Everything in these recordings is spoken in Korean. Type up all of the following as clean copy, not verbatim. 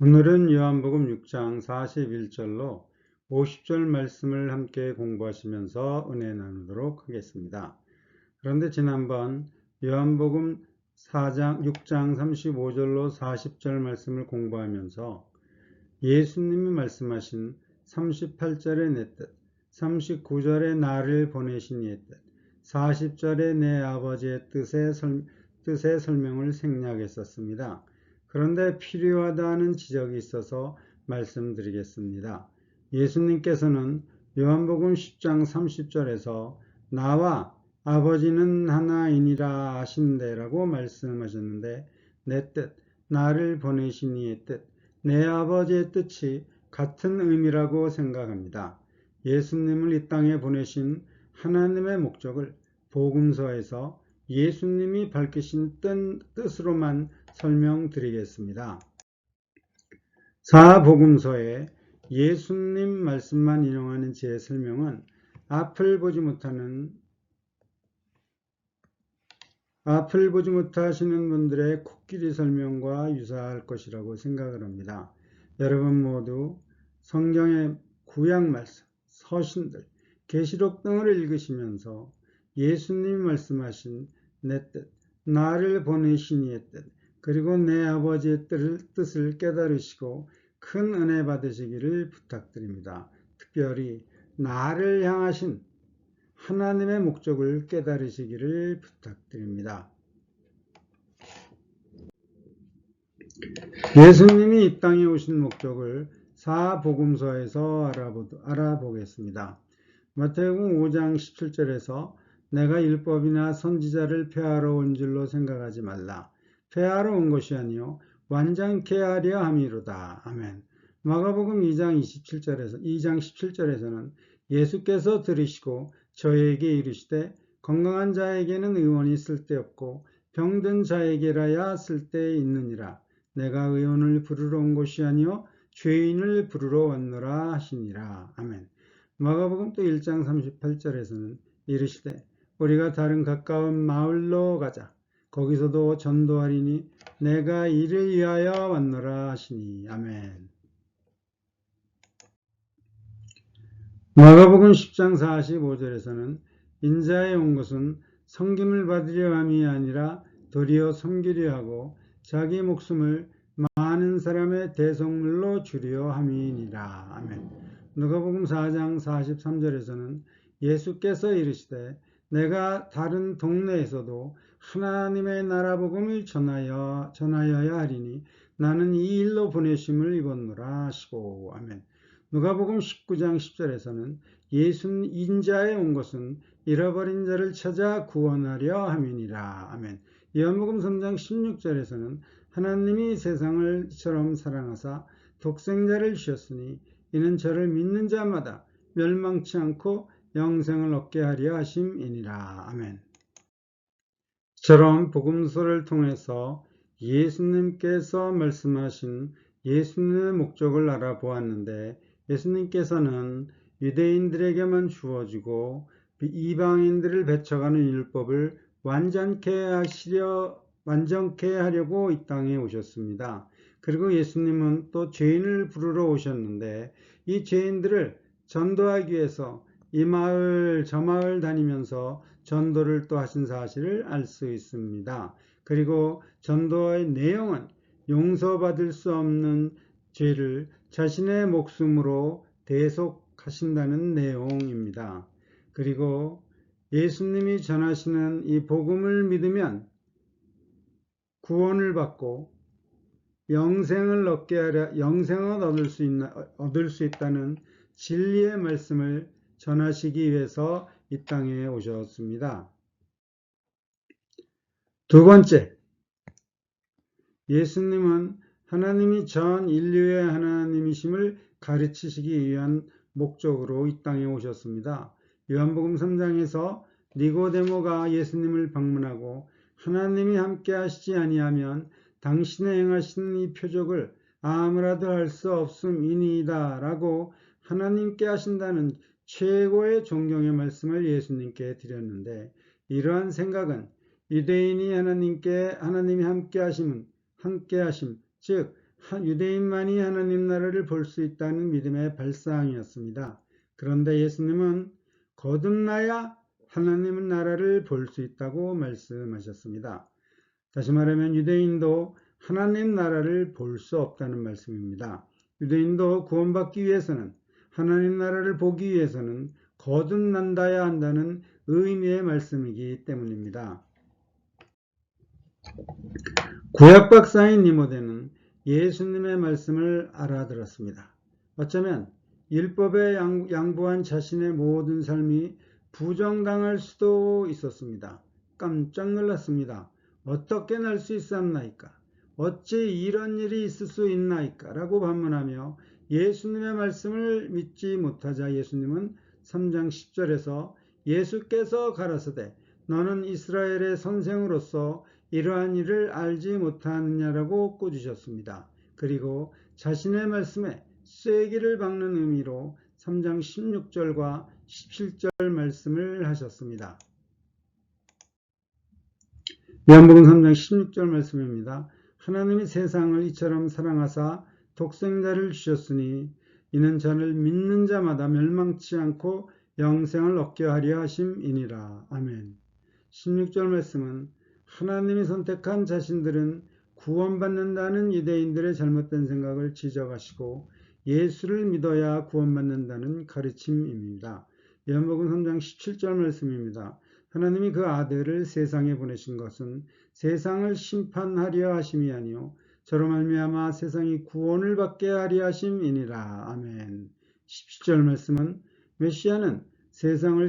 오늘은 요한복음 6장 41절로 50절 말씀을 함께 공부하시면서 은혜 나누도록 하겠습니다. 그런데 지난번 요한복음 6장 35절로 40절 말씀을 공부하면서 예수님이 말씀하신 38절의 내 뜻, 39절의 나를 보내신 이의 뜻, 40절의 내 아버지의 뜻의 설명을 생략했었습니다. 그런데 필요하다는 지적이 있어서 말씀드리겠습니다. 예수님께서는 요한복음 10장 30절에서 나와 아버지는 하나이니라 하신대라고 말씀하셨는데 내 뜻, 나를 보내신 이의 뜻, 내 아버지의 뜻이 같은 의미라고 생각합니다. 예수님을 이 땅에 보내신 하나님의 목적을 복음서에서 예수님이 밝히신 뜻으로만 설명드리겠습니다. 사복음서에 예수님 말씀만 인용하는 제 설명은 앞을 보지 못하시는 분들의 코끼리 설명과 유사할 것이라고 생각을 합니다. 여러분 모두 성경의 구약 말씀, 서신들, 계시록 등을 읽으시면서 예수님이 말씀하신 내 뜻, 나를 보내신 이의 뜻, 그리고 내 아버지의 뜻을 깨달으시고 큰 은혜 받으시기를 부탁드립니다. 특별히 나를 향하신 하나님의 목적을 깨달으시기를 부탁드립니다. 예수님이 이 땅에 오신 목적을 사복음서에서 알아보겠습니다. 마태복음 5장 17절에서 내가 율법이나 선지자를 폐하러 온 줄로 생각하지 말라. 폐하러 온 것이 아니요 완전케 하려 함이로다. 아멘. 마가복음 2장 17절에서는 예수께서 들으시고 저에게 이르시되 건강한 자에게는 의원이 쓸데없고 병든 자에게라야 쓸데있느니라. 내가 의원을 부르러 온 것이 아니요 죄인을 부르러 왔노라 하시니라. 아멘. 마가복음 또 1장 38절에서는 이르시되 우리가 다른 가까운 마을로 가자. 거기서도 전도하리니 내가 이를 위하여 왔노라 하시니. 아멘. 마가복음 10장 45절에서는 인자에 온 것은 섬김을 받으려 함이 아니라 도리어 섬기려 하고 자기 목숨을 많은 사람의 대속물로 주려 함이니라. 아멘. 누가복음 4장 43절에서는 예수께서 이르시되 내가 다른 동네에서도 하나님의 나라 복음을 전하여야 하리니 나는 이 일로 보내심을 입었노라 하시고. 아멘. 누가복음 19장 10절에서는 예수 인자에 온 것은 잃어버린 자를 찾아 구원하려 함이니라. 아멘. 요한복음 3장 16절에서는 하나님이 세상을 이처럼 사랑하사 독생자를 주셨으니 이는 저를 믿는 자마다 멸망치 않고 영생을 얻게 하려 하심이니라. 아멘. 이처럼 복음서를 통해서 예수님께서 말씀하신 예수님의 목적을 알아보았는데 예수님께서는 유대인들에게만 주어지고 이방인들을 배척하는 율법을 완전케 하려고 이 땅에 오셨습니다. 그리고 예수님은 또 죄인을 부르러 오셨는데 이 죄인들을 전도하기 위해서 이 마을 저 마을 다니면서 전도를 또 하신 사실을 알 수 있습니다. 그리고 전도의 내용은 용서받을 수 없는 죄를 자신의 목숨으로 대속하신다는 내용입니다. 그리고 예수님이 전하시는 이 복음을 믿으면 구원을 받고 영생을 얻을 수 있다는 진리의 말씀을 전하시기 위해서 이 땅에 오셨습니다. 두 번째, 예수님은 하나님이 전 인류의 하나님이심을 가르치시기 위한 목적으로 이 땅에 오셨습니다. 요한복음 3장에서 니고데모가 예수님을 방문하고 하나님이 함께 하시지 아니하면 당신의 행하시는 이 표적을 아무라도 할 수 없음이니이다 라고 하나님께 하신다는 최고의 존경의 말씀을 예수님께 드렸는데 이러한 생각은 유대인이 하나님이 함께 하심, 즉 유대인만이 하나님 나라를 볼 수 있다는 믿음의 발상이었습니다. 그런데 예수님은 거듭나야 하나님 나라를 볼 수 있다고 말씀하셨습니다. 다시 말하면 유대인도 하나님 나라를 볼 수 없다는 말씀입니다. 유대인도 구원받기 위해서는, 하나님 나라를 보기 위해서는 거듭난다야 한다는 의미의 말씀이기 때문입니다. 구약 박사인 니모데는 예수님의 말씀을 알아들었습니다. 어쩌면 율법에 양보한 자신의 모든 삶이 부정당할 수도 있었습니다. 깜짝 놀랐습니다. 어떻게 날 수 있었나이까? 어찌 이런 일이 있을 수 있나이까? 라고 반문하며 예수님의 말씀을 믿지 못하자 예수님은 3장 10절에서 예수께서 가라사대 너는 이스라엘의 선생으로서 이러한 일을 알지 못하느냐라고 꾸짖으셨습니다. 그리고 자신의 말씀에 쐐기를 박는 의미로 3장 16절과 17절 말씀을 하셨습니다. 요한복음 3장 16절 말씀입니다. 하나님이 세상을 이처럼 사랑하사 독생자를 주셨으니 이는 저를 믿는 자마다 멸망치 않고 영생을 얻게 하려 하심이니라. 아멘. 16절 말씀은 하나님이 선택한 자신들은 구원받는다는 유대인들의 잘못된 생각을 지적하시고 예수를 믿어야 구원받는다는 가르침입니다. 요한복음 3장 17절 말씀입니다. 하나님이 그 아들을 세상에 보내신 것은 세상을 심판하려 하심이 아니요 저로 말미암아 세상이 구원을 받게 하려 하심이니라. 아멘. 17절 말씀은 메시아는 세상을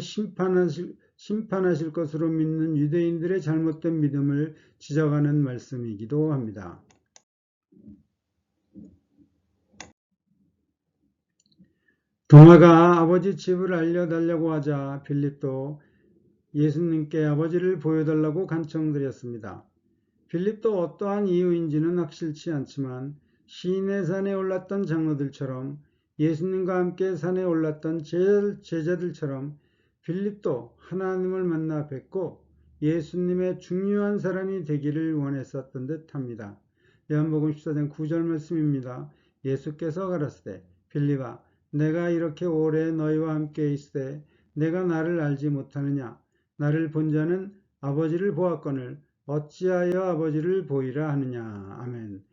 심판하실 것으로 믿는 유대인들의 잘못된 믿음을 지적하는 말씀이기도 합니다. 도마가 아버지 집을 알려달라고 하자 빌립도 예수님께 아버지를 보여달라고 간청드렸습니다. 빌립도 어떠한 이유인지는 확실치 않지만 시내산에 올랐던 장로들처럼 예수님과 함께 산에 올랐던 제자들처럼 빌립도 하나님을 만나 뵙고 예수님의 중요한 사람이 되기를 원했었던 듯합니다. 요한복음 14장 9절 말씀입니다. 예수께서 가라사대 빌립아 내가 이렇게 오래 너희와 함께 있으되 내가 나를 알지 못하느냐 나를 본 자는 아버지를 보았거늘 어찌하여 아버지를 보이라 하느냐. 아멘.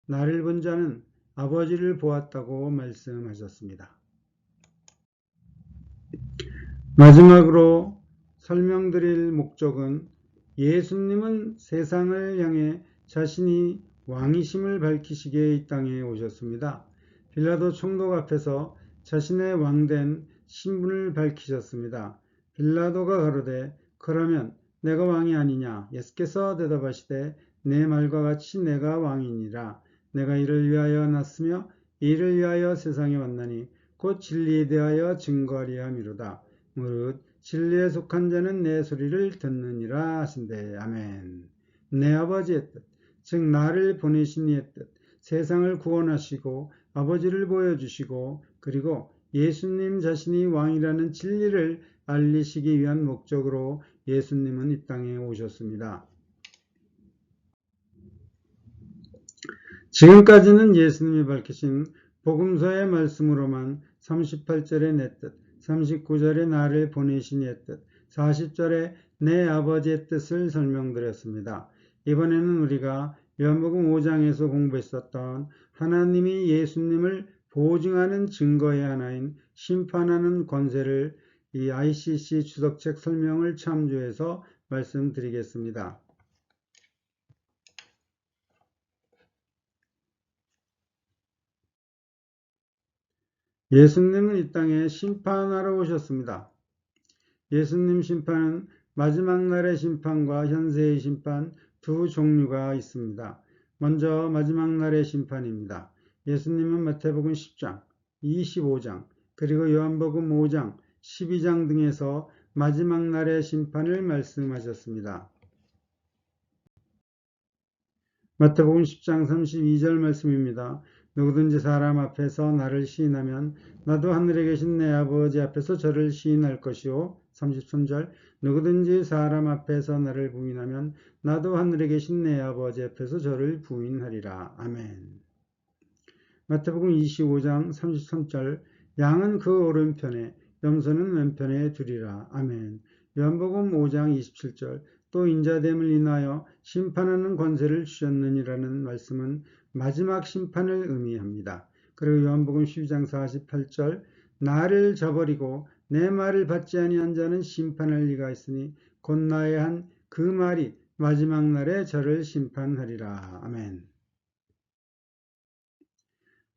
나를 본 자는 아버지를 보았다고 말씀하셨습니다. 마지막으로 설명드릴 목적은 예수님은 세상을 향해 자신이 왕이심을 밝히시기에 이 땅에 오셨습니다. 빌라도 총독 앞에서 자신의 왕된 신분을 밝히셨습니다. 빌라도가 가로되 그러면 내가 왕이 아니냐? 예수께서 대답하시되 내 말과 같이 내가 왕이니라. 내가 이를 위하여 났으며 이를 위하여 세상에 왔나니 곧 진리에 대하여 증거하려 함이로다. 무릇 진리에 속한 자는 내 소리를 듣느니라 하신대. 아멘. 내 아버지의 뜻, 즉 나를 보내신 이의 뜻, 세상을 구원하시고 아버지를 보여주시고 그리고 예수님 자신이 왕이라는 진리를 알리시기 위한 목적으로 예수님은 이 땅에 오셨습니다. 지금까지는 예수님이 밝히신 복음서의 말씀으로만 38절의 내 뜻, 39절에 나를 보내신 이의 뜻, 40절에 내 아버지의 뜻을 설명드렸습니다. 이번에는 우리가 요한복음 5장에서 공부했었던 하나님이 예수님을 보증하는 증거의 하나인 심판하는 권세를 이 ICC 주석책 설명을 참조해서 말씀드리겠습니다. 예수님은 이 땅에 심판하러 오셨습니다. 예수님 심판은 마지막 날의 심판과 현세의 심판 두 종류가 있습니다. 먼저 마지막 날의 심판입니다. 예수님은 마태복음 10장, 25장, 그리고 요한복음 5장, 12장 등에서 마지막 날의 심판을 말씀하셨습니다. 마태복음 10장 32절 말씀입니다. 누구든지 사람 앞에서 나를 시인하면 나도 하늘에 계신 내 아버지 앞에서 저를 시인할 것이요. 33절 누구든지 사람 앞에서 나를 부인하면 나도 하늘에 계신 내 아버지 앞에서 저를 부인하리라. 아멘. 마태복음 25장 33절 양은 그 오른편에 염소는 왼편에 두리라. 아멘. 요한복음 5장 27절 또 인자됨을 인하여 심판하는 권세를 주셨느니라는 말씀은 마지막 심판을 의미합니다. 그리고 요한복음 12장 48절 나를 저버리고 내 말을 받지 아니한 자는 심판할 리가 있으니 곧 나의 한 그 말이 마지막 날에 저를 심판하리라. 아멘.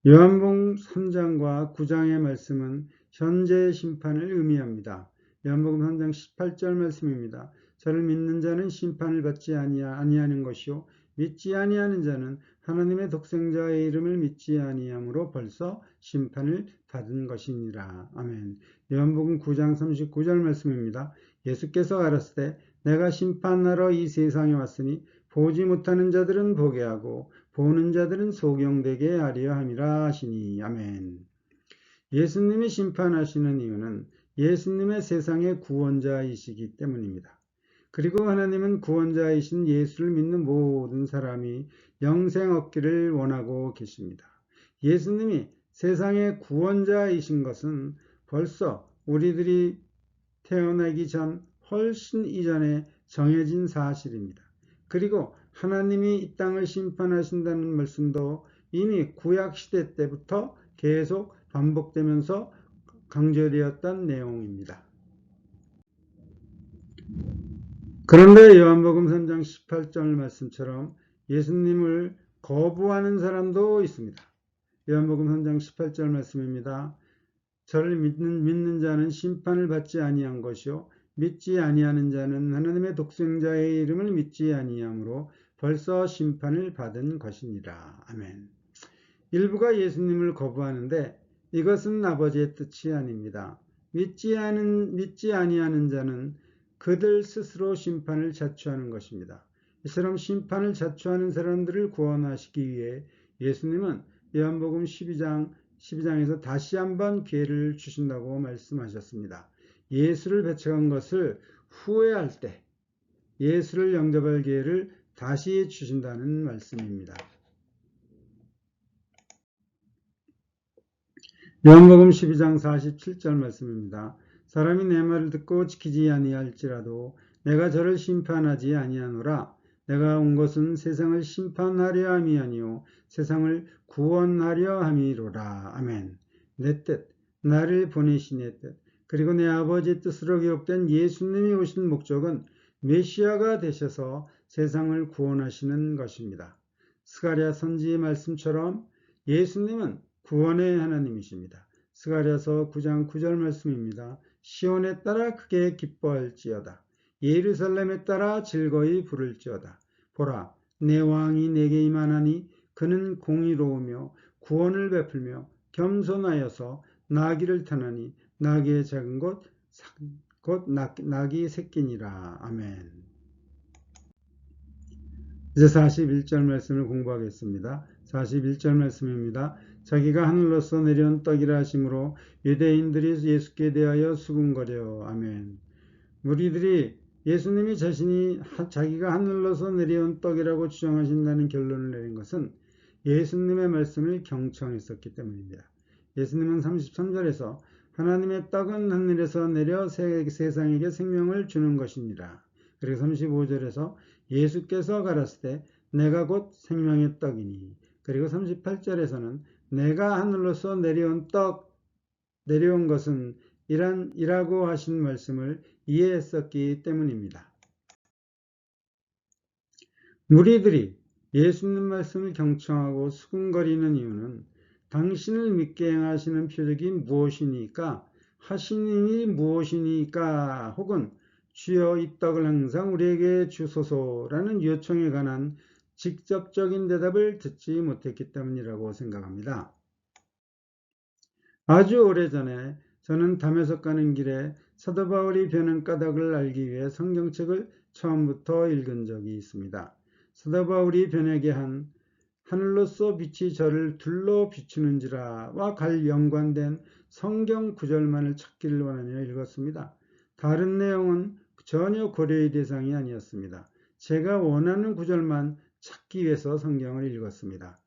요한복음 3장과 9장의 말씀은 현재의 심판을 의미합니다. 요한복음 3장 18절 말씀입니다. 저를 믿는 자는 심판을 받지 아니하는 것이요 믿지 아니하는 자는 하나님의 독생자의 이름을 믿지 아니함으로 벌써 심판을 받은 것이니라. 아멘. 요한복음 9장 39절 말씀입니다. 예수께서 가라사대 때 내가 심판하러 이 세상에 왔으니 보지 못하는 자들은 보게 하고 보는 자들은 소경되게 하려 함이라 하시니. 아멘. 예수님이 심판하시는 이유는 예수님의 세상의 구원자이시기 때문입니다. 그리고 하나님은 구원자이신 예수를 믿는 모든 사람이 영생 얻기를 원하고 계십니다. 예수님이 세상의 구원자이신 것은 벌써 우리들이 태어나기 전 훨씬 이전에 정해진 사실입니다. 그리고 하나님이 이 땅을 심판하신다는 말씀도 이미 구약시대 때부터 계속 반복되면서 강조되었던 내용입니다. 그런데 요한복음 3장 18절 말씀처럼 예수님을 거부하는 사람도 있습니다. 요한복음 3장 18절 말씀입니다. 저를 믿는 자는 심판을 받지 아니한 것이요 믿지 아니하는 자는 하나님의 독생자의 이름을 믿지 아니함으로 벌써 심판을 받은 것이니라. 아멘. 일부가 예수님을 거부하는데 이것은 아버지의 뜻이 아닙니다. 믿지 아니하는 자는 그들 스스로 심판을 자초하는 것입니다. 이처럼 심판을 자초하는 사람들을 구원하시기 위해 예수님은 요한복음 12장에서 다시 한번 기회를 주신다고 말씀하셨습니다. 예수를 배척한 것을 후회할 때 예수를 영접할 기회를 다시 주신다는 말씀입니다. 요한복음 12장 47절 말씀입니다. 사람이 내 말을 듣고 지키지 아니할지라도 내가 저를 심판하지 아니하노라. 내가 온 것은 세상을 심판하려 함이 아니요 세상을 구원하려 함이로라. 아멘. 내 뜻, 나를 보내신 내 뜻, 그리고 내 아버지의 뜻으로 기록된 예수님이 오신 목적은 메시아가 되셔서 세상을 구원하시는 것입니다. 스가랴 선지의 말씀처럼 예수님은 구원의 하나님이십니다. 스가랴서 9장 9절 말씀입니다. 시온에 따라 크게 기뻐할지어다. 예루살렘에 따라 즐거이 부를지어다. 보라, 내 왕이 내게 임하나니 그는 공의로우며 구원을 베풀며 겸손하여서 나귀를 타나니 나귀의 작은 것 곧 나귀 새끼니라. 아멘. 이제 41절 말씀을 공부하겠습니다. 41절 말씀입니다. 자기가 하늘로서 내려온 떡이라 하심으로 유대인들이 예수께 대하여 수군거려. 아멘. 무리들이 예수님이 자기가 하늘로서 내려온 떡이라고 주장하신다는 결론을 내린 것은 예수님의 말씀을 경청했었기 때문입니다. 예수님은 33절에서 하나님의 떡은 하늘에서 내려 세상에게 생명을 주는 것이니라. 그리고 35절에서 예수께서 가라사대 내가 곧 생명의 떡이니. 그리고 38절에서는 내가 하늘로서 내려온 것은 이라고 하신 말씀을 이해했었기 때문입니다. 무리들이 예수님 말씀을 경청하고 수군거리는 이유는 당신을 믿게 행하시는 표적이 무엇이니까 하시는 일이 무엇이니까 혹은 주여 이 떡을 항상 우리에게 주소서라는 요청에 관한 직접적인 대답을 듣지 못했기 때문이라고 생각합니다. 아주 오래전에 저는 담에서 가는 길에 사도 바울이 베는 까닭을 알기 위해 성경책을 처음부터 읽은 적이 있습니다. 사도 바울이 베내게 한 하늘로서 빛이 저를 둘러 비추는지라와 연관된 성경 구절만을 찾기를 원하며 읽었습니다. 다른 내용은 전혀 고려의 대상이 아니었습니다. 제가 원하는 구절만 찾기 위해서 성경을 읽었습니다.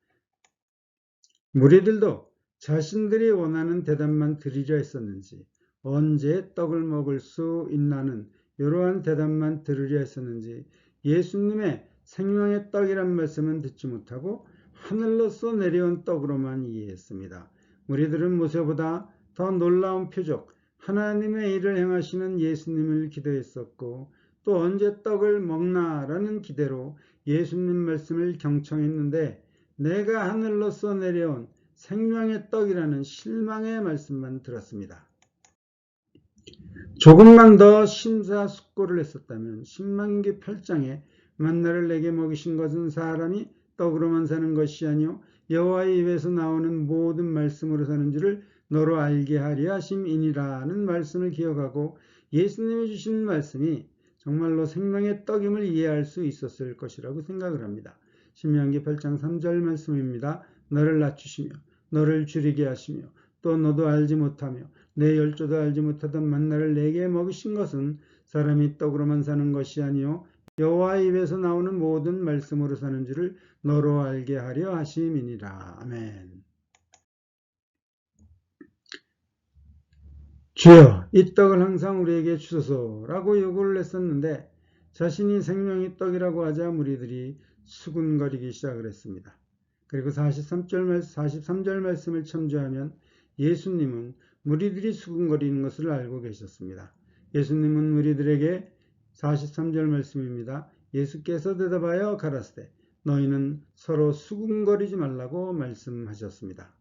무리들도 자신들이 원하는 대답만 드리려 했었는지, 언제 떡을 먹을 수 있나는 이러한 대답만 들으려 했었는지 예수님의 생명의 떡이란 말씀은 듣지 못하고 하늘로서 내려온 떡으로만 이해했습니다. 무리들은 모세보다 더 놀라운 표적, 하나님의 일을 행하시는 예수님을 기대했었고, 또 언제 떡을 먹나라는 기대로 예수님 말씀을 경청했는데, 내가 하늘로서 내려온 생명의 떡이라는 실망의 말씀만 들었습니다. 조금만 더 심사숙고를 했었다면 신명기 8장에 만나를 내게 먹이신 것은 사람이 떡으로만 사는 것이 아니요 여호와의 입에서 나오는 모든 말씀으로 사는 줄을 너로 알게 하리 하심이니라는 말씀을 기억하고 예수님이 주신 말씀이 정말로 생명의 떡임을 이해할 수 있었을 것이라고 생각을 합니다. 신명기 8장 3절 말씀입니다. 너를 낮추시며 너를 줄이게 하시며 또 너도 알지 못하며 내 열조도 알지 못하던 만나를 내게 먹이신 것은 사람이 떡으로만 사는 것이 아니요 여호와의 입에서 나오는 모든 말씀으로 사는 줄을 너로 알게 하려 하심이니라. 아멘. 주여 이 떡을 항상 우리에게 주소서라고 요구를 했었는데 자신이 생명의 떡이라고 하자 무리들이 수군거리기 시작을 했습니다. 그리고 43절 말씀을 첨주하면 예수님은 무리들이 수군거리는 것을 알고 계셨습니다. 예수님은 무리들에게 43절 말씀입니다. 예수께서 대답하여 가라사대 너희는 서로 수군거리지 말라고 말씀하셨습니다.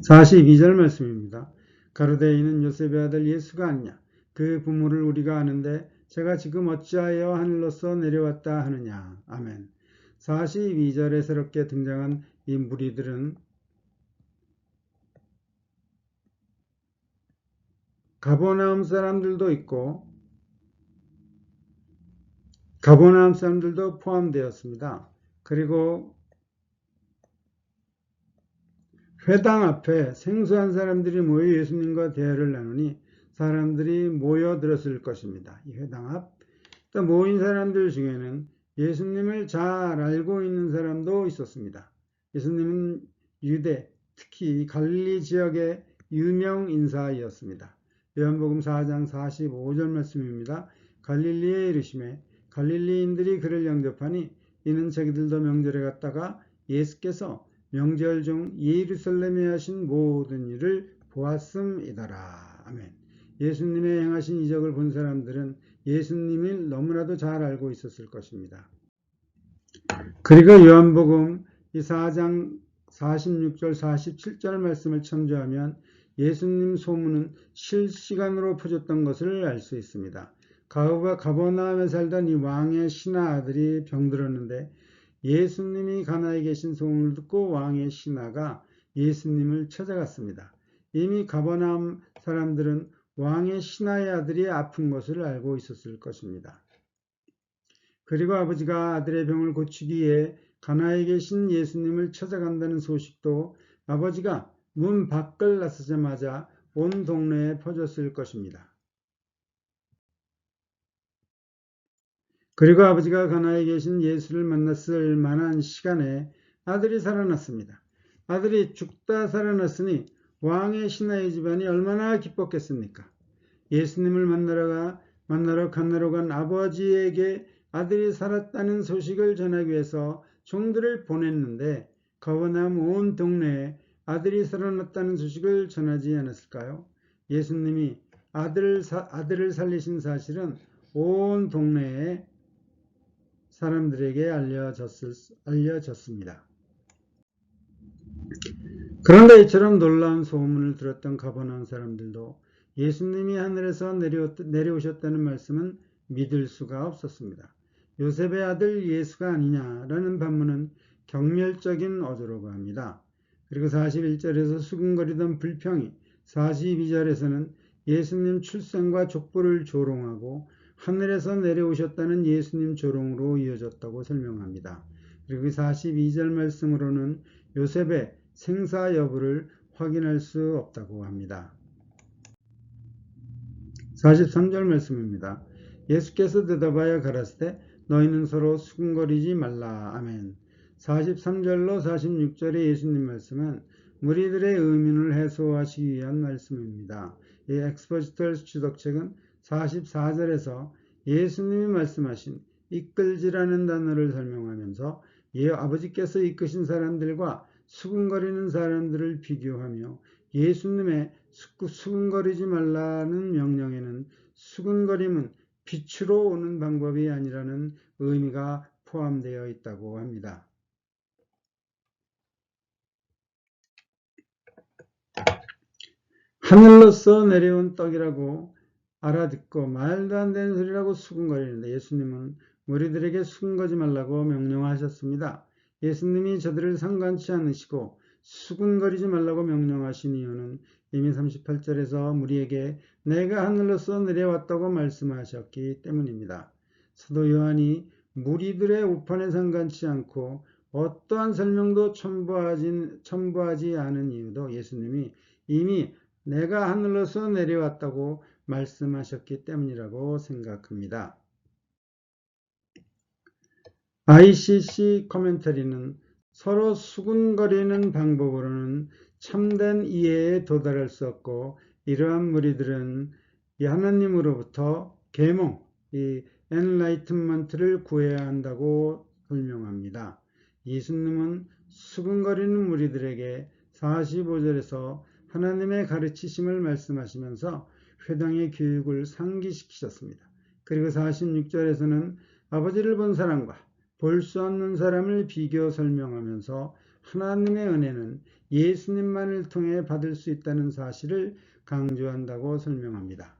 42절 말씀입니다. 가르데 이는 요셉의 아들 예수가 아니냐. 그 부모를 우리가 아는데 제가 지금 어찌하여 하늘로서 내려왔다 하느냐. 아멘. 42절에 새롭게 등장한 이 무리들은 가버나움 사람들도 있고 가버나움 사람들도 포함되었습니다. 그리고 회당 앞에 생소한 사람들이 모여 예수님과 대화를 나누니 사람들이 모여들었을 것입니다. 이 회당 앞. 또 모인 사람들 중에는 예수님을 잘 알고 있는 사람도 있었습니다. 예수님은 유대, 특히 갈릴리 지역의 유명 인사이었습니다. 요한복음 4장 45절 말씀입니다. 갈릴리에 이르시매 갈릴리인들이 그를 영접하니 이는 자기들도 명절에 갔다가 예수께서 명절 중 예루살렘에 하신 모든 일을 보았음이더라. 아멘. 예수님의 행하신 이적을 본 사람들은 예수님을 너무나도 잘 알고 있었을 것입니다. 그리고 요한복음 4장 46절 47절 말씀을 첨주하면 예수님 소문은 실시간으로 퍼졌던 것을 알 수 있습니다. 가버나움에 살던 이 왕의 신하 아들이 병들었는데 예수님이 가나에 계신 소문을 듣고 왕의 신하가 예수님을 찾아갔습니다. 이미 가버나움 사람들은 왕의 신하의 아들이 아픈 것을 알고 있었을 것입니다. 그리고 아버지가 아들의 병을 고치기 위해 가나에 계신 예수님을 찾아간다는 소식도 아버지가 문 밖을 나서자마자 온 동네에 퍼졌을 것입니다. 그리고 아버지가 가나에 계신 예수를 만났을 만한 시간에 아들이 살아났습니다. 아들이 죽다 살아났으니 왕의 신하의 집안이 얼마나 기뻤겠습니까? 예수님을 만나러 간 아버지에게 아들이 살았다는 소식을 전하기 위해서 종들을 보냈는데 가버나움 온 동네에 아들이 살아났다는 소식을 전하지 않았을까요? 예수님이 아들을 살리신 사실은 온 동네에 사람들에게 알려졌습니다. 그런데 이처럼 놀라운 소문을 들었던 가버나움 사람들도 예수님이 하늘에서 내려오셨다는 말씀은 믿을 수가 없었습니다. 요셉의 아들 예수가 아니냐라는 반문은 경멸적인 어조라고 합니다. 그리고 41절에서 수군거리던 불평이 42절에서는 예수님 출생과 족보를 조롱하고 하늘에서 내려오셨다는 예수님 조롱으로 이어졌다고 설명합니다. 그리고 42절 말씀으로는 요셉의 생사 여부를 확인할 수 없다고 합니다. 43절 말씀입니다. 예수께서 대답하여 가라사대 너희는 서로 수군거리지 말라. 아멘. 43절로 46절의 예수님 말씀은 무리들의 의문을 해소하시기 위한 말씀입니다. 이 엑스포지털 주석책은 44절에서 예수님이 말씀하신 이끌지라는 단어를 설명하면서 아버지께서 이끄신 사람들과 수군거리는 사람들을 비교하며 예수님의 수군거리지 말라는 명령에는 수군거림은 빛으로 오는 방법이 아니라는 의미가 포함되어 있다고 합니다. 하늘로서 내려온 떡이라고 알아듣고 말도 안 되는 소리라고 수군거리는데 예수님은 무리들에게 수군거지 말라고 명령하셨습니다. 예수님이 저들을 상관치 않으시고 수군거리지 말라고 명령하신 이유는 이미 38절에서 무리에게 내가 하늘로서 내려왔다고 말씀하셨기 때문입니다. 사도 요한이 무리들의 오판에 상관치 않고 어떠한 설명도 첨부하지 않은 이유도 예수님이 이미 내가 하늘로서 내려왔다고 말씀하셨기 때문이라고 생각합니다. ICC 코멘터리는 서로 수군거리는 방법으로는 참된 이해에 도달할 수 없고 이러한 무리들은 하나님으로부터 계몽, 이 엔라이트먼트를 구해야 한다고 설명합니다. 예수님은 수군거리는 무리들에게 45절에서 하나님의 가르치심을 말씀하시면서 회당의 교육을 상기시키셨습니다. 그리고 46절에서는 아버지를 본 사람과 볼 수 없는 사람을 비교 설명하면서 하나님의 은혜는 예수님만을 통해 받을 수 있다는 사실을 강조한다고 설명합니다.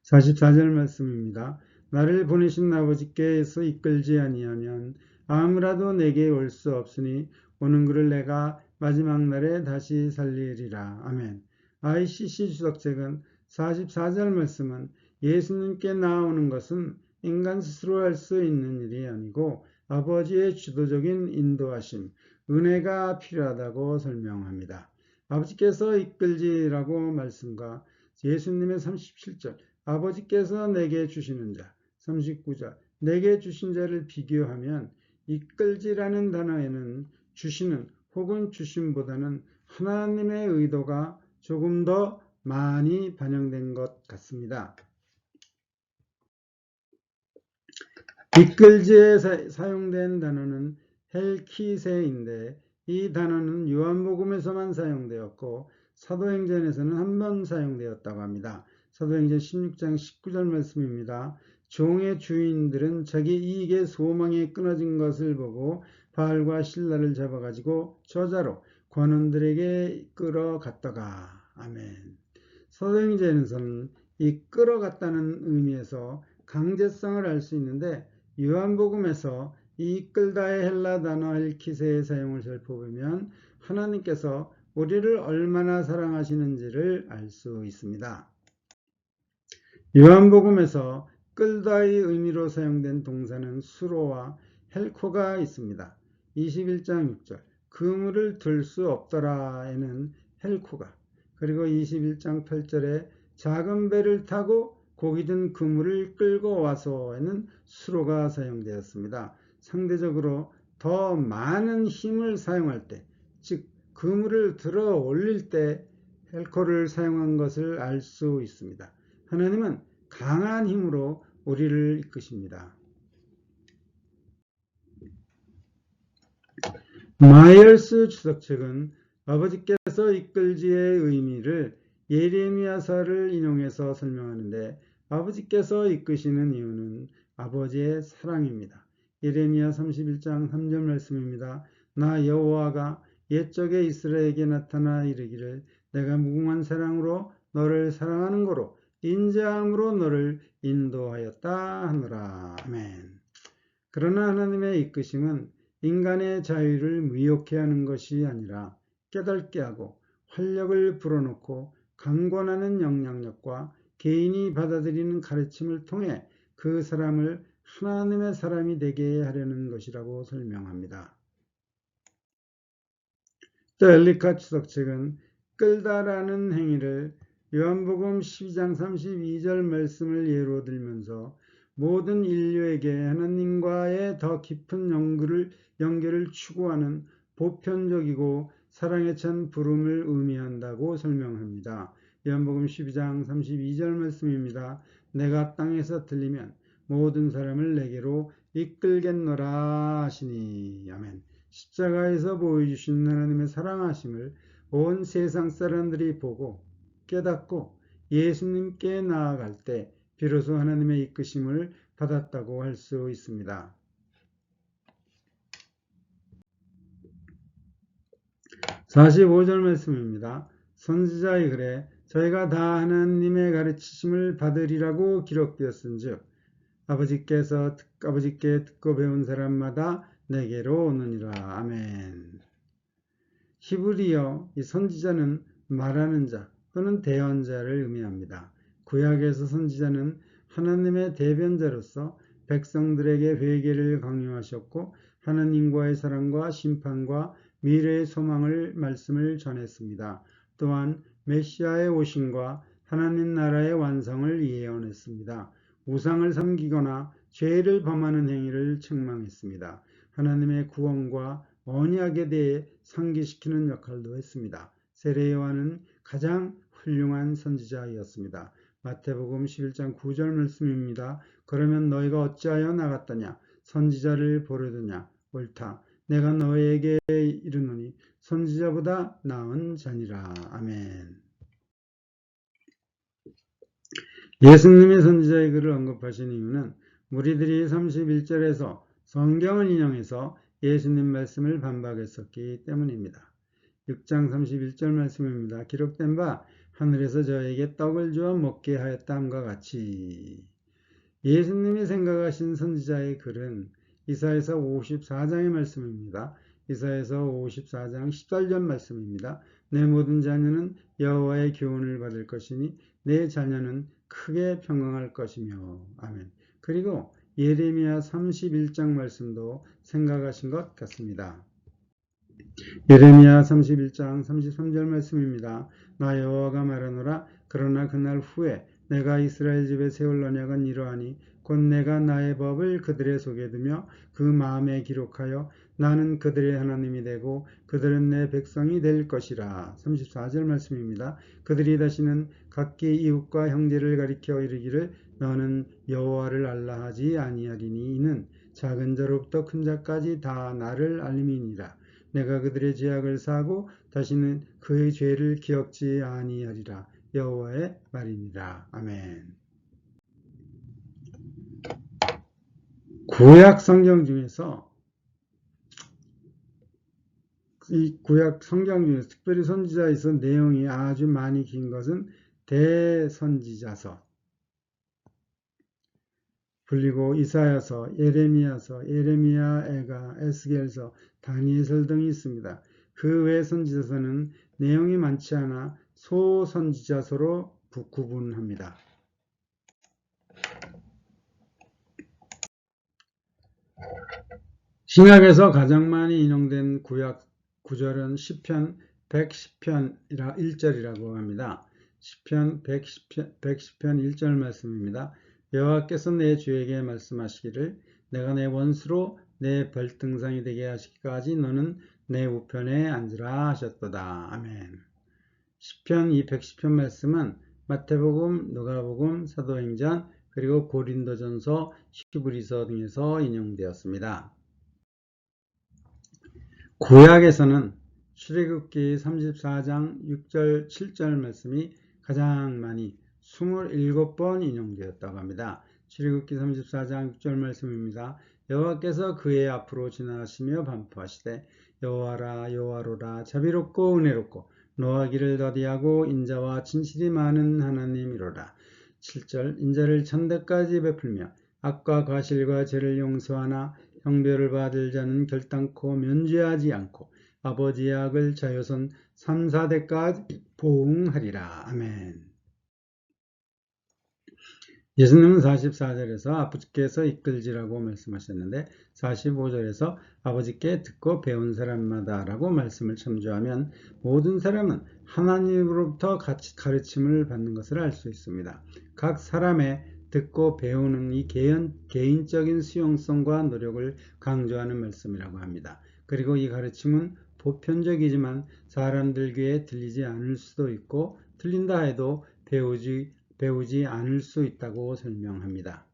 44절 말씀입니다. 나를 보내신 아버지께서 이끌지 아니하면 아무라도 내게 올 수 없으니 오는 그를 내가 마지막 날에 다시 살리리라. 아멘. ICC 주석책은 44절 말씀은 예수님께 나오는 것은 인간 스스로 할 수 있는 일이 아니고 아버지의 주도적인 인도하심, 은혜가 필요하다고 설명합니다. 아버지께서 이끌지라고 말씀과 예수님의 37절 아버지께서 내게 주시는 자, 39절 내게 주신 자를 비교하면 이끌지라는 단어에는 주시는 혹은 주심보다는 하나님의 의도가 조금 더 많이 반영된 것 같습니다. 이끌지에 사용된 단어는 헬키세인데 이 단어는 요한복음에서만 사용되었고 사도행전에서는 한 번 사용되었다고 합니다. 사도행전 16장 19절 말씀입니다. 종의 주인들은 자기 이익의 소망에 끊어진 것을 보고 바알과 실라를 잡아가지고 저자로 관원들에게 끌어갔다가 아멘. 사도행전에서는 이 끌어갔다는 의미에서 강제성을 알 수 있는데 요한복음에서 이 이끌다의 헬라 단어 헬키세의 사용을 살펴보면 하나님께서 우리를 얼마나 사랑하시는지를 알 수 있습니다. 요한복음에서 끌다의 의미로 사용된 동사는 수로와 헬코가 있습니다. 21장 6절 그물을 들 수 없더라에는 헬코가 그리고 21장 8절에 작은 배를 타고 고기 든 그물을 끌고 와서에는 수로가 사용되었습니다. 상대적으로 더 많은 힘을 사용할 때, 즉 그물을 들어 올릴 때 헬코를 사용한 것을 알 수 있습니다. 하나님은 강한 힘으로 우리를 이끄십니다. 마이얼스 주석책은 아버지께서 이끌지의 의미를 예레미야서를 인용해서 설명하는데 아버지께서 이끄시는 이유는 아버지의 사랑입니다. 예레미야 31장 3절 말씀입니다. 나 여호와가 옛적에 이스라엘에게 나타나 이르기를 내가 무궁한 사랑으로 너를 사랑하는 거로 인자함으로 너를 인도하였다 하노라. 아멘. 그러나 하나님의 이끄심은 인간의 자유를 미혹해 하는 것이 아니라 깨닫게 하고 활력을 불어넣고 강권하는 영향력과 개인이 받아들이는 가르침을 통해 그 사람을 하나님의 사람이 되게 하려는 것이라고 설명합니다. 또 엘리카 주석책은 끌다라는 행위를 요한복음 12장 32절 말씀을 예로 들면서 모든 인류에게 하나님과의 더 깊은 연결을 추구하는 보편적이고 사랑에 찬 부름을 의미한다고 설명합니다. 요한복음 12장 32절 말씀입니다. 내가 땅에서 들리면 모든 사람을 내게로 이끌겠노라 하시니. 아멘. 십자가에서 보여주신 하나님의 사랑하심을 온 세상 사람들이 보고 깨닫고 예수님께 나아갈 때 비로소 하나님의 이끄심을 받았다고 할 수 있습니다. 45절 말씀입니다. 선지자의 글에 저희가 다 하나님의 가르치심을 받으리라고 기록되었은즉 아버지께 듣고 배운 사람마다 내게로 오느니라. 아멘. 히브리어 이 선지자는 말하는 자 또는 대언자를 의미합니다. 구약에서 선지자는 하나님의 대변자로서 백성들에게 회개를 강요하셨고 하나님과의 사랑과 심판과 미래의 소망을 말씀을 전했습니다. 또한 메시아의 오심과 하나님 나라의 완성을 예언했습니다. 우상을 섬기거나 죄를 범하는 행위를 책망했습니다. 하나님의 구원과 언약에 대해 상기시키는 역할도 했습니다. 세례 요한은 가장 훌륭한 선지자이었습니다. 마태복음 11장 9절 말씀입니다. 그러면 너희가 어찌하여 나갔더냐? 선지자를 보려느냐? 옳다. 내가 너희에게 이르노니 선지자보다 나은 자니라. 아멘. 예수님의 선지자의 글을 언급하신 이유는 무리들이 31절에서 성경을 인용해서 예수님 말씀을 반박했었기 때문입니다. 6장 31절 말씀입니다. 기록된 바 하늘에서 저에게 떡을 주어 먹게 하였다함과 같이. 예수님이 생각하신 선지자의 글은 이사야서 54장의 말씀입니다. 이사야서 54장 18절 말씀입니다. 내 모든 자녀는 여호와의 교훈을 받을 것이니 내 자녀는 크게 평강할 것이며. 아멘. 그리고 예레미야 31장 말씀도 생각하신 것 같습니다. 예레미야 31장 33절 말씀입니다. 나 여호와가 말하노라. 그러나 그날 후에 내가 이스라엘 집에 세울 언약은 이러하니 곧 내가 나의 법을 그들의 속에 두며 그 마음에 기록하여 나는 그들의 하나님이 되고 그들은 내 백성이 될 것이라. 34절 말씀입니다. 그들이 다시는 각기 이웃과 형제를 가리켜 이르기를 너는 여호와를 알라 하지 아니하리니 이는 작은 자로부터 큰 자까지 다 나를 알림이니라. 내가 그들의 죄악을 사고 다시는 그의 죄를 기억지 아니하리라. 여호와의 말이니라. 아멘. 구약 성경 중에서 이 구약 성경 중에서 특별히 선지자에서 내용이 아주 많이 긴 것은 대선지자서, 그리고 이사야서, 예레미야서, 예레미야, 에스겔서, 다니엘서 등이 있습니다. 그 외 선지자서는 내용이 많지 않아 소선지자서로 구분합니다. 신약에서 가장 많이 인용된 구약 구절은 시편 110편이라 1절이라고 합니다. 시편 110편 1절 말씀입니다. 여호와께서 내 주에게 말씀하시기를 내가 내 원수로 내 별등상이 되게 하시기까지 너는 내 우편에 앉으라 하셨도다. 아멘. 시편 210편 말씀은 마태복음, 누가복음, 사도행전, 그리고 고린도전서, 히브리서 등에서 인용되었습니다. 구약에서는 출애굽기 34장 6절, 7절 말씀이 가장 많이 27번 인용되었다고 합니다. 출애굽기 34장 6절 말씀입니다. 여호와께서 그의 앞으로 지나가시며 반포하시되 여호와라 여호와로라 자비롭고 은혜롭고 노하기를 더디하고 인자와 진실이 많은 하나님이로라. 7절 인자를 천대까지 베풀며 악과 과실과 죄를 용서하나 형벌을 받을 자는 결단코 면죄하지 않고 아버지의 악을 자손 3, 4대까지 보응하리라. 아멘. 예수님은 44절에서 아버지께서 이끌지라고 말씀하셨는데 45절에서 아버지께 듣고 배운 사람마다 라고 말씀을 참조하면 모든 사람은 하나님으로부터 가르침을 받는 것을 알 수 있습니다. 각 사람의 듣고 배우는 이 개인적인 수용성과 노력을 강조하는 말씀이라고 합니다. 그리고 이 가르침은 보편적이지만 사람들 귀에 들리지 않을 수도 있고 들린다 해도 배우지 않을 수 있다고 설명합니다.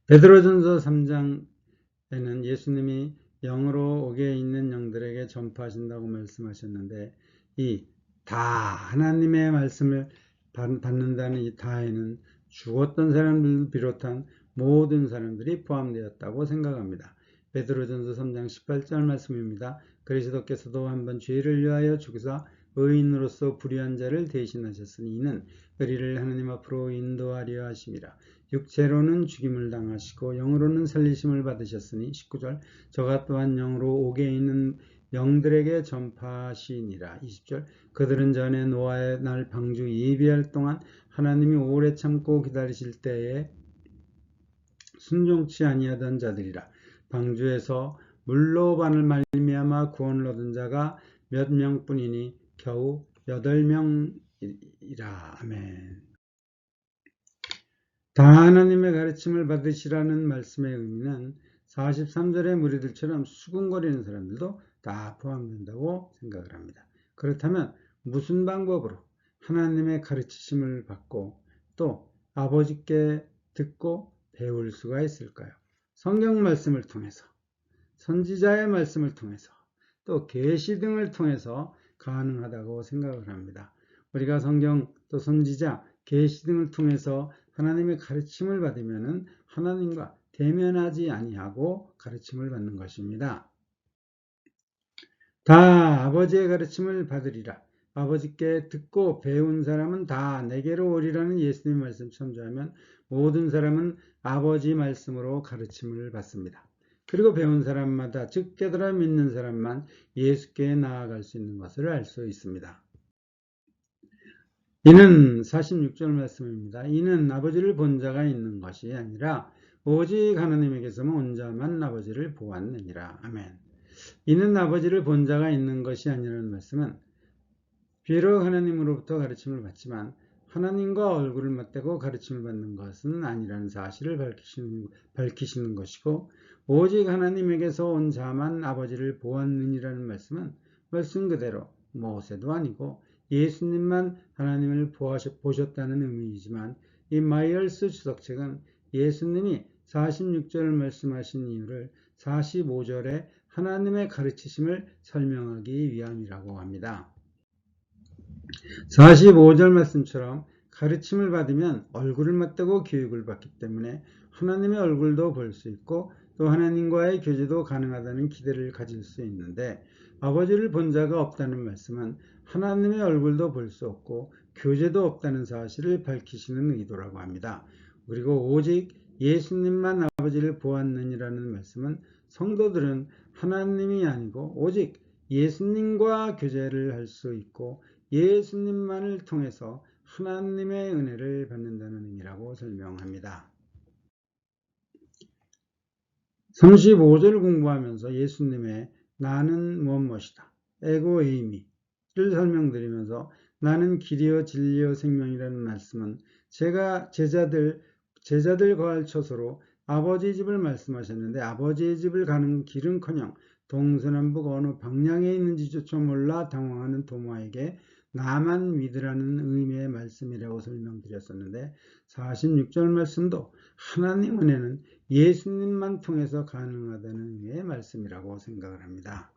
베드로전서 3장에는 예수님이 영으로 옥에 있는 영들에게 전파하신다고 말씀하셨는데 이 다 하나님의 말씀을 받는다는 이 다에는 죽었던 사람들을 비롯한 모든 사람들이 포함되었다고 생각합니다. 베드로전서 3장 18절 말씀입니다. 그리스도께서도 한번 죄를 위하여 죽으사 의인으로서 불의한 자를 대신하셨으니 이는 우리를 하나님 앞으로 인도하려 하심이라. 육체로는 죽임을 당하시고 영으로는 살리심을 받으셨으니 19절 저가 또한 영으로 옥에 있는 영들에게 전파하시니라. 20절 그들은 전에 노아의 날 방주 예비할 동안 하나님이 오래 참고 기다리실 때에 순종치 아니하던 자들이라. 방주에서 물로 반을 말미암아 구원을 얻은 자가 몇 명뿐이니 겨우 8명이라. 아멘. 다 하나님의 가르침을 받으시라는 말씀의 의미는 43절의 무리들처럼 수군거리는 사람들도 다 포함된다고 생각을 합니다. 그렇다면 무슨 방법으로 하나님의 가르치심을 받고 또 아버지께 듣고 배울 수가 있을까요? 성경 말씀을 통해서, 선지자의 말씀을 통해서, 또 계시 등을 통해서 가능하다고 생각을 합니다. 우리가 성경 또 선지자, 계시 등을 통해서 하나님의 가르침을 받으면 하나님과 대면하지 아니하고 가르침을 받는 것입니다. 다 아버지의 가르침을 받으리라. 아버지께 듣고 배운 사람은 다 내게로 오리라는 예수님 말씀 참조하면 모든 사람은 아버지 말씀으로 가르침을 받습니다. 그리고 배운 사람마다 즉 깨달아 믿는 사람만 예수께 나아갈 수 있는 것을 알 수 있습니다. 이는 46절 말씀입니다. 이는 아버지를 본 자가 있는 것이 아니라 오직 하나님에게서만 온 자만 아버지를 보았느니라. 아멘. 이는 아버지를 본 자가 있는 것이 아니라는 말씀은 비록 하나님으로부터 가르침을 받지만 하나님과 얼굴을 맞대고 가르침을 받는 것은 아니라는 사실을 밝히시는 것이고 오직 하나님에게서 온 자만 아버지를 보았느니라는 말씀은 말씀 그대로 모세도 아니고 예수님만 하나님을 보셨다는 의미이지만 이 마이얼스 주석책은 예수님이 46절을 말씀하신 이유를 45절에 하나님의 가르치심을 설명하기 위함이라고 합니다. 45절 말씀처럼 가르침을 받으면 얼굴을 맞대고 교육을 받기 때문에 하나님의 얼굴도 볼 수 있고 또 하나님과의 교제도 가능하다는 기대를 가질 수 있는데 아버지를 본 자가 없다는 말씀은 하나님의 얼굴도 볼 수 없고 교제도 없다는 사실을 밝히시는 의도라고 합니다. 그리고 오직 예수님만 아버지를 보았느니라는 말씀은 성도들은 하나님이 아니고 오직 예수님과 교제를 할 수 있고 예수님만을 통해서 하나님의 은혜를 받는다는 의미라고 설명합니다. 35절 공부하면서 예수님의 나는 무엇이다 에고 에이미를 설명드리면서 나는 길이요 진리요 생명이라는 말씀은 제가 제자들 거할 처소로 아버지 집을 말씀하셨는데 아버지의 집을 가는 길은커녕 동서남북 어느 방향에 있는지조차 몰라 당황하는 도마에게 나만 믿으라는 의미의 말씀이라고 설명드렸었는데 46절 말씀도 하나님 은혜는 예수님만 통해서 가능하다는 의미의 말씀이라고 생각을 합니다.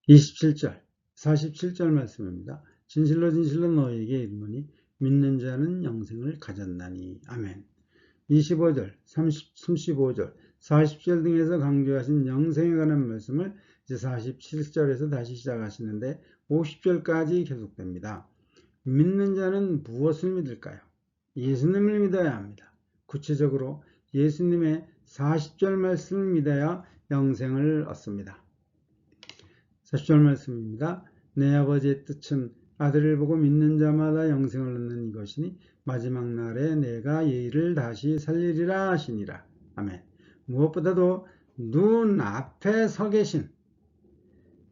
27절, 47절 말씀입니다. 진실로 진실로 너희에게 이르노니 믿는 자는 영생을 가졌나니. 아멘. 25절, 35절, 40절 등에서 강조하신 영생에 관한 말씀을 이제 47절에서 다시 시작하시는데 50절까지 계속됩니다. 믿는 자는 무엇을 믿을까요? 예수님을 믿어야 합니다. 구체적으로 예수님의 40절 말씀을 믿어야 영생을 얻습니다. 40절 말씀입니다. 내 아버지의 뜻은 아들을 보고 믿는 자마다 영생을 얻는 이것이니 마지막 날에 내가 예의를 다시 살리리라 하시니라. 아멘. 무엇보다도 눈 앞에 서 계신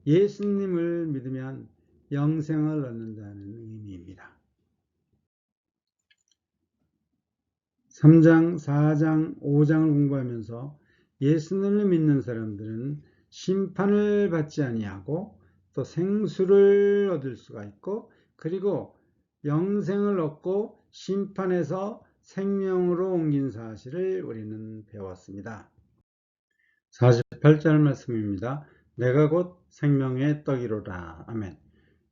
예수님을 믿으면 영생을 얻는다는 의미입니다. 3장, 4장, 5장을 공부하면서 예수님을 믿는 사람들은 심판을 받지 아니하고 또 생수를 얻을 수가 있고 그리고 영생을 얻고 심판에서 생명으로 옮긴 사실을 우리는 배웠습니다. 48절 말씀입니다. 내가 곧 생명의 떡이로라. 아멘.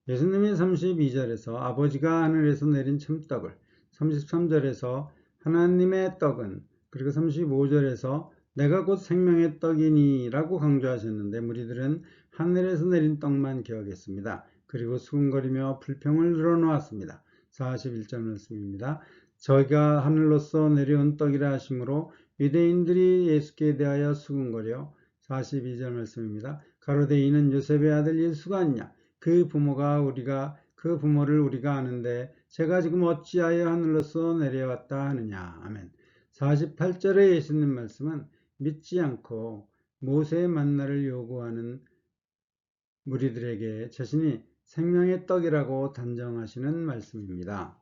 예수님이 32절에서 아버지가 하늘에서 내린 참떡을, 33절에서 하나님의 떡은, 그리고 35절에서 내가 곧 생명의 떡이니 라고 강조하셨는데 무리들은 하늘에서 내린 떡만 기억했습니다. 그리고 수군거리며 불평을 늘어놓았습니다. 41절 말씀입니다. 저희가 하늘로서 내려온 떡이라 하시므로 유대인들이 예수께 대하여 수군거려 42절 말씀입니다. 가로되 이는 요셉의 아들 예수가 아니냐 그 부모를 우리가 아는데 제가 지금 어찌하여 하늘로서 내려왔다 하느냐. 아멘. 48절의 예수님 말씀은 믿지 않고 모세의 만나를 요구하는 무리들에게 자신이 생명의 떡이라고 단정하시는 말씀입니다.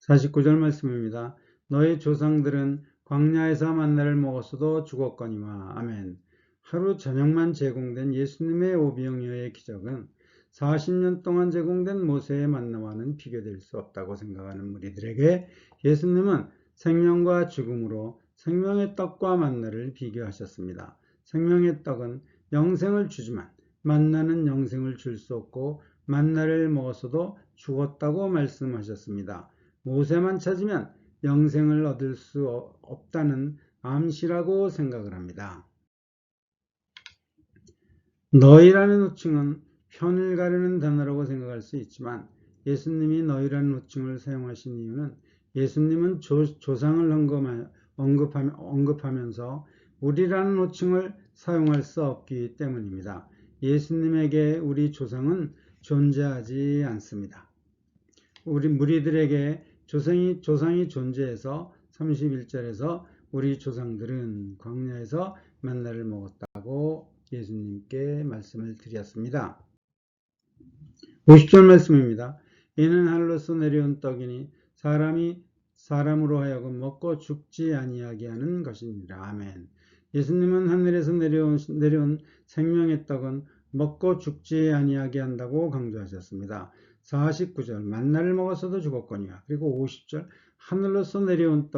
49절 말씀입니다. 너희 조상들은 광야에서 만나를 먹었어도 죽었거니와. 아멘. 하루 저녁만 제공된 예수님의 오병이어의 기적은 40년 동안 제공된 모세의 만나와는 비교될 수 없다고 생각하는 무리들에게 예수님은 생명과 죽음으로 생명의 떡과 만나를 비교하셨습니다. 생명의 떡은 영생을 주지만 만나는 영생을 줄 수 없고 만나를 먹었어도 죽었다고 말씀하셨습니다. 모세만 찾으면 영생을 얻을 수 없다는 암시라고 생각을 합니다. 너희라는 호칭은 편을 가르는 단어라고 생각할 수 있지만 예수님이 너희라는 호칭을 사용하신 이유는 예수님은 조상을 언급하면서 우리라는 호칭을 사용할 수 없기 때문입니다. 예수님에게 우리 조상은 존재하지 않습니다. 우리 무리들에게 조상이 존재해서 31절에서 우리 조상들은 광야에서 만나를 먹었다고 예수님께 말씀을 드렸습니다. 50절 말씀입니다. 이는 하늘로서 내려온 떡이니 사람이 사람으로 하여금 먹고 죽지 아니하게 하는 것이니라. 아멘. 예수님은 하늘에서 내려온 생명의 떡은 먹고 죽지 아니하게 한다고 강조하셨습니다. 49절 만나를 먹었어도 죽었거니와 그리고 50절 하늘로서 내려온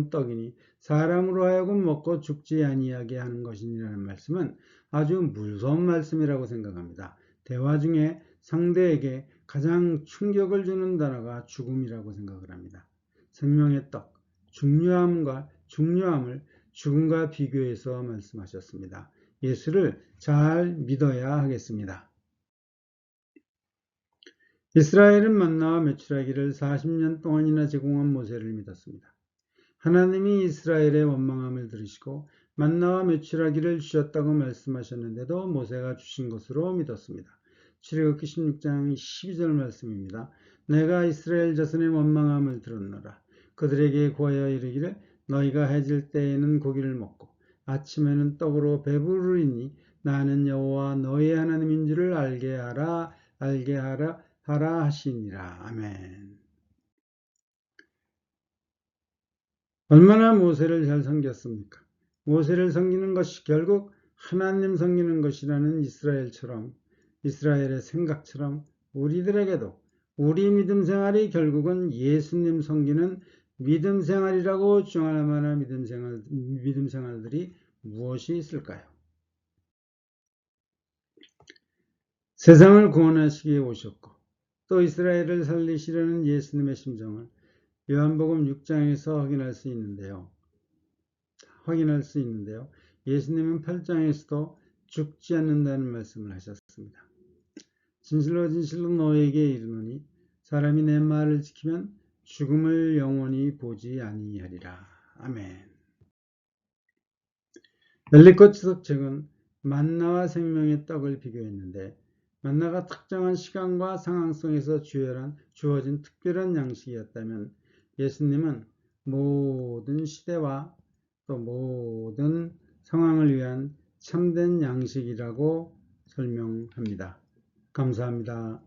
떡이니 사람으로 하여금 먹고 죽지 아니하게 하는 것이니라는 말씀은 아주 무서운 말씀이라고 생각합니다. 대화 중에 상대에게 가장 충격을 주는 단어가 죽음이라고 생각을 합니다. 생명의 떡, 중요함을 죽음과 비교해서 말씀하셨습니다. 예수를 잘 믿어야 하겠습니다. 이스라엘은 만나와 메추라기를 40년 동안이나 제공한 모세를 믿었습니다. 하나님이 이스라엘의 원망함을 들으시고 만나와 메추라기를 주셨다고 말씀하셨는데도 모세가 주신 것으로 믿었습니다. 출애굽기 16장 12절 말씀입니다. 내가 이스라엘 자손의 원망함을 들었노라. 그들에게 구하여 이르기를 너희가 해질 때에는 고기를 먹고 아침에는 떡으로 배부르리니 나는 여호와 너희의 하나님인 줄을 알게 하라 하시니라. 아멘. 얼마나 모세를 잘 섬겼습니까? 모세를 섬기는 것이 결국 하나님 섬기는 것이라는 이스라엘의 생각처럼 우리들에게도 우리 믿음 생활이 결국은 예수님 섬기는 믿음 생활이라고 주장할 만한 믿음 생활들이 무엇이 있을까요? 세상을 구원하시기에 오셨고 또 이스라엘을 살리시려는 예수님의 심정을 요한복음 6장에서 확인할 수 있는데요. 예수님은 8장에서도 죽지 않는다는 말씀을 하셨습니다. 진실로 진실로 너에게 이르노니 사람이 내 말을 지키면 죽음을 영원히 보지 아니하리라. 아멘. 엘리코 추석책은 만나와 생명의 떡을 비교했는데 만나가 특정한 시간과 상황 속에서 주어진 특별한 양식이었다면 예수님은 모든 시대와 또 모든 상황을 위한 참된 양식이라고 설명합니다. 감사합니다.